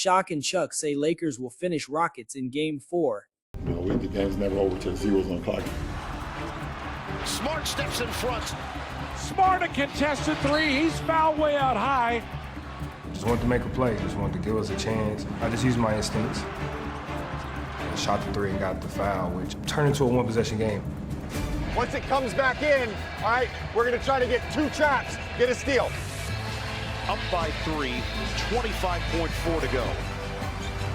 Shaq and Chuck say Lakers will finish Rockets in Game 4. The game's never over till zero's on the clock. Smart steps in front. Smart, a contested three. He's fouled way out high. Just wanted to make a play. Just wanted to give us a chance. I just used my instincts. Shot the three and got the foul, which turned into a one-possession game. Once it comes back in, all right, we're going to try to get 2 traps, get a steal. Up by 3, 25.4 to go.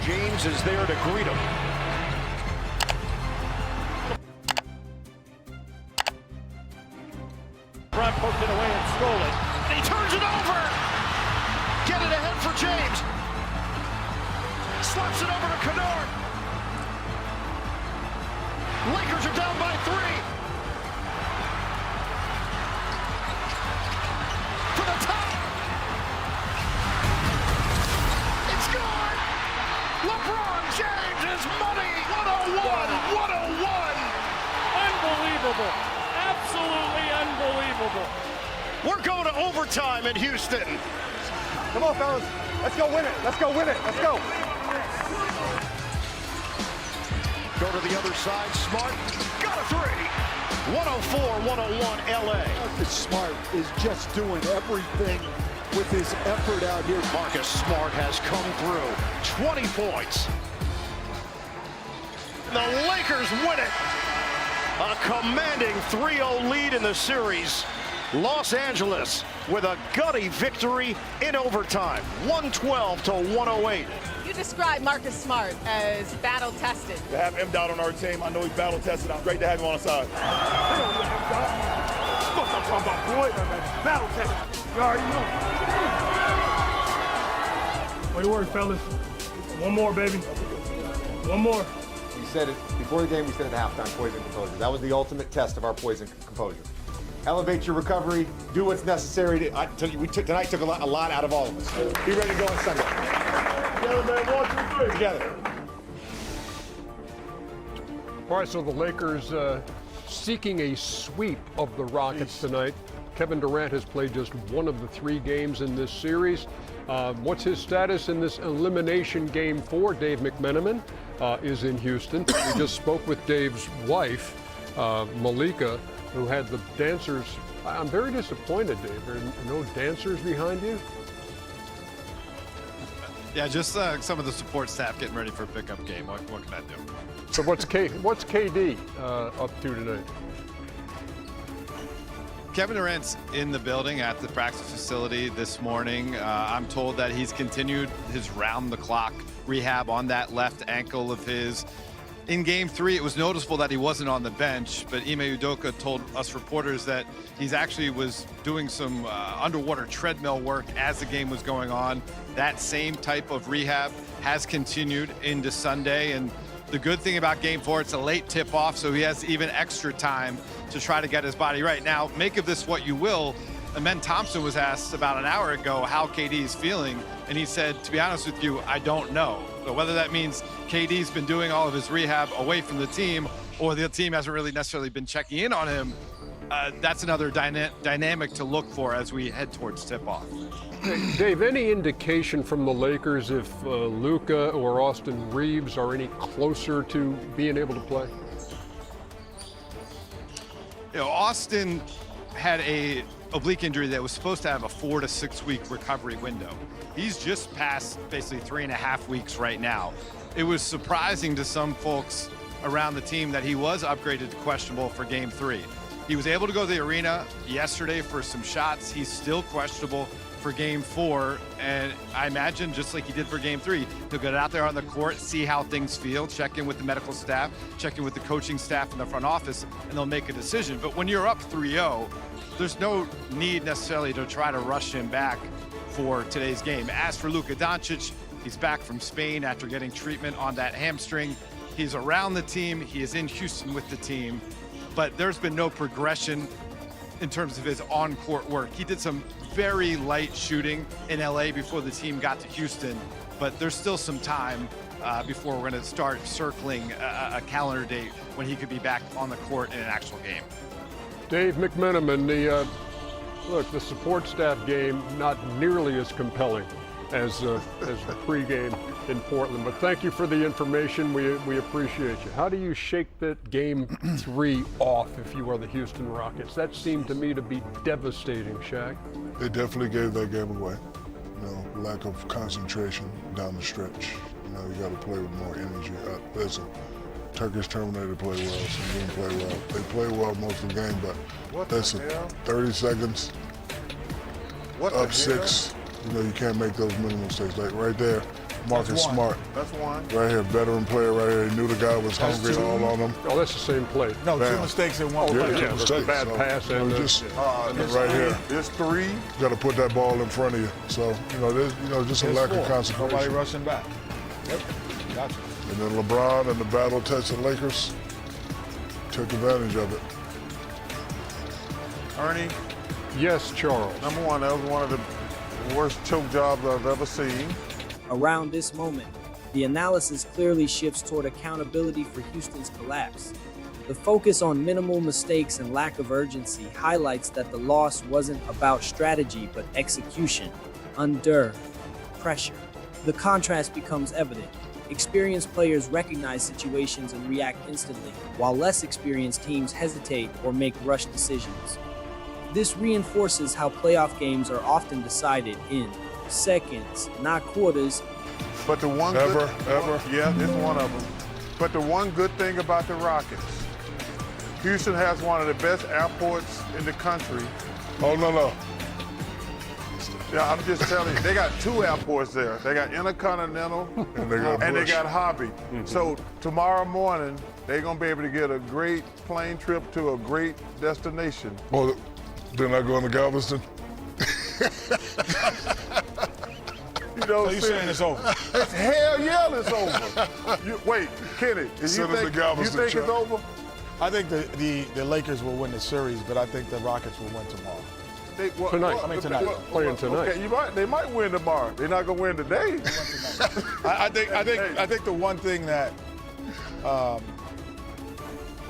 James is there to greet him. Brown poked it away and stole it. And he turns it over. Get it ahead for James. Slaps it over to Kennard. Lakers are down by 3. For the top. It's gone. LeBron James is money. 101. 101. Unbelievable. Absolutely unbelievable. We're going to overtime in Houston. Come on, fellas. Let's go win it. Let's go win it. Let's go. Go to the other side. Smart. Got a 3. 104-101 LA. Marcus Smart is just doing everything with his effort out here. Marcus Smart has come through. 20 points. The Lakers win it. A commanding 3-0 lead in the series. Los Angeles with a gutty victory in overtime. 112-108. You describe Marcus Smart as battle-tested. To have M. Dot on our team, I know he's battle-tested. I'm great to have him on the side. I'm talking about, boy. Battle-tested. You already know. Way to work, fellas. One more, baby. One more. We said it before the game, we said it at halftime, poise and composure. That was the ultimate test of our poise and composure. Elevate your recovery, do what's necessary. Tonight took a lot out of all of us. Be ready to go on Sunday. Together, man. 1, 2, 3. Together. All right, so the Lakers seeking a sweep of the Rockets tonight. Kevin Durant has played just one of the 3 games in this series. What's his status in this elimination Game 4? Dave McMenamin is in Houston. We just spoke with Dave's wife, Malika, who had the dancers. I'm very disappointed, Dave. There are no dancers behind you? Yeah, just some of the support staff getting ready for a pickup game. What can I do? So what's KD up to tonight? Kevin Durant's in the building at the practice facility this morning. I'm told that he's continued his round-the-clock rehab on that left ankle of his. In Game 3, it was noticeable that he wasn't on the bench, but Ime Udoka told us reporters that he's actually was doing some underwater treadmill work as the game was going on. That same type of rehab has continued into Sunday, and the good thing about Game 4, it's a late tip-off, so he has even extra time to try to get his body right. Now, make of this what you will. Amen Thompson was asked about an hour ago how KD is feeling, and he said, to be honest with you, I don't know. So whether that means KD's been doing all of his rehab away from the team or the team hasn't really necessarily been checking in on him, that's another dynamic to look for as we head towards tip-off. Dave, any indication from the Lakers if Luka or Austin Reeves are any closer to being able to play? You know, Austin had a oblique injury that was supposed to have a 4 to 6 week recovery window. He's just past basically 3.5 weeks right now. It was surprising to some folks around the team that he was upgraded to questionable for Game 3. He was able to go to the arena yesterday for some shots. He's still questionable for Game 4, and I imagine just like he did for Game 3, he'll get out there on the court, see how things feel, check in with the medical staff, check in with the coaching staff in the front office, and they'll make a decision. But when you're up 3-0, there's no need necessarily to try to rush him back for today's game. As for Luka Doncic, he's back from Spain after getting treatment on that hamstring. He's around the team. He is in Houston with the team, but there's been no progression in terms of his on-court work. He did some very light shooting in LA before the team got to Houston, but there's still some time before we're going to start circling a calendar date when he could be back on the court in an actual game. Dave McMenamin, look, the support staff game not nearly as compelling as the pregame in Portland. But thank you for the information. We appreciate you. How do you shake that Game 3 off if you are the Houston Rockets? That seemed to me to be devastating, Shaq. They definitely gave that game away. Lack of concentration down the stretch. You got to play with more energy. Listen, Turkish Terminator play well, some didn't play well. They play well most of the game, but listen, 30 seconds, up 6. You can't make those minimal mistakes. Like right there, Marcus Smart. That's one. Right here, veteran player right here. He knew the guy was hungry all on him. Oh, that's the same play. No, Bam. 2 mistakes in one play. Yeah, bad pass and just right here. There's 3. You got to put that ball in front of you. So there's just a lack of concentration. Nobody rushing back. Yep. Gotcha. And then LeBron and the battle-tested Lakers took advantage of it. Ernie? Yes, Charles. Number one, that was one of the worst choke jobs I've ever seen. Around this moment, the analysis clearly shifts toward accountability for Houston's collapse. The focus on minimal mistakes and lack of urgency highlights that the loss wasn't about strategy but execution under pressure. The contrast becomes evident. Experienced players recognize situations and react instantly, while less experienced teams hesitate or make rush decisions. This reinforces how playoff games are often decided in seconds, not quarters. But the one yeah, this is one of them. But the one good thing about the Rockets, Houston has one of the best airports in the country. Oh, no. Yeah, I'm just telling you, they got 2 airports there. They got Intercontinental and they got Hobby. Mm-hmm. So tomorrow morning, they're going to be able to get a great plane trip to a great destination. Well, they're not going to Galveston? So you're saying it's over? Hell yeah, it's over. Wait, Kenny, you think it's over? I think the Lakers will win the series, but I think the Rockets will win tomorrow. Tonight. Playing tonight. Okay, they might win tomorrow. They're not gonna win today. I think the one thing that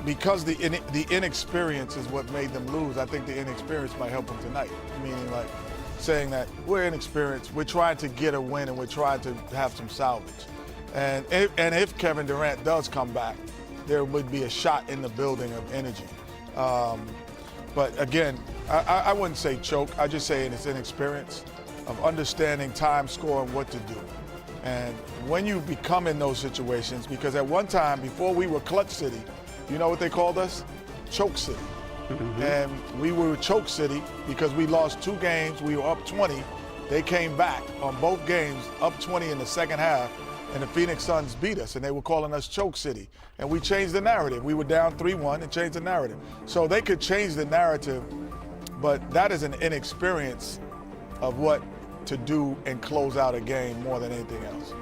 because the inexperience is what made them lose, I think the inexperience might help them tonight. Meaning like saying that we're inexperienced, we're trying to get a win and we're trying to have some salvage. And if Kevin Durant does come back, there would be a shot in the building of energy. But again, I wouldn't say choke. I just say it's inexperience of understanding time, score, and what to do. And when you become in those situations, because at one time before we were Clutch City, you know what they called us? Choke City. Mm-hmm. And we were Choke City because we lost 2 games. We were up 20. They came back on both games, up 20 in the second half, and the Phoenix Suns beat us, and they were calling us Choke City. And we changed the narrative. We were down 3-1 and changed the narrative. So they could change the narrative, but that is an inexperience of what to do and close out a game more than anything else.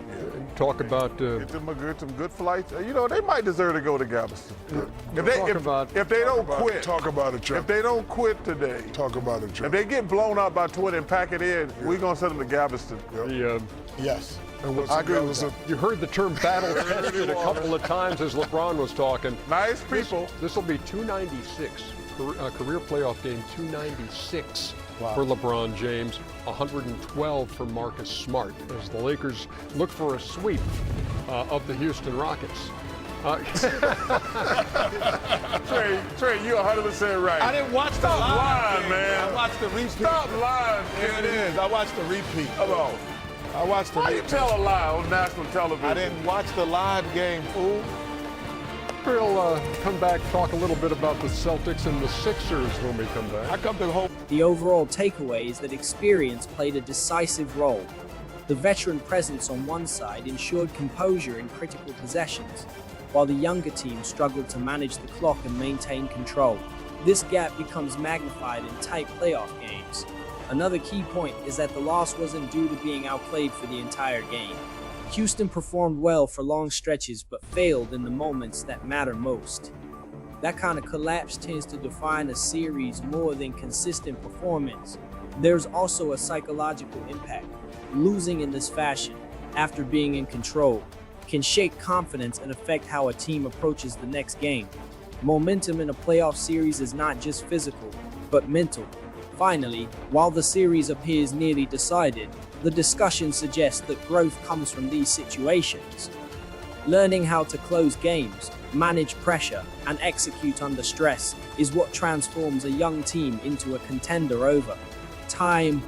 Talk about get them some good flights. They might deserve to go to Galveston. If they don't quit, talk about it, Chuck. If they don't quit today, talk about it, Chuck. If they get blown out by 20 and pack it in, we're gonna send them to Galveston. Yes. I agree with that. You heard the term battle tested a couple of times as LeBron was talking. Nice people. This will be 296, career playoff game 296 for LeBron James, 112 for Marcus Smart as the Lakers look for a sweep of the Houston Rockets. Trey, you're 100% right. I didn't watch the live, man. I watched the repeat. Stop lying. Here it is. I watched the repeat. Come on. I watched the Why you tell a lie on national television? I didn't watch the live game, fool. We'll come back, talk a little bit about the Celtics and the Sixers when we come back. I come to hope. The overall takeaway is that experience played a decisive role. The veteran presence on one side ensured composure in critical possessions, while the younger team struggled to manage the clock and maintain control. This gap becomes magnified in tight playoff games. Another key point is that the loss wasn't due to being outplayed for the entire game. Houston performed well for long stretches but failed in the moments that matter most. That kind of collapse tends to define a series more than consistent performance. There's also a psychological impact. Losing in this fashion, after being in control, can shake confidence and affect how a team approaches the next game. Momentum in a playoff series is not just physical, but mental. Finally, while the series appears nearly decided, The discussion suggests that growth comes from these situations. Learning how to close games, manage pressure, and execute under stress is what transforms a young team into a contender over time.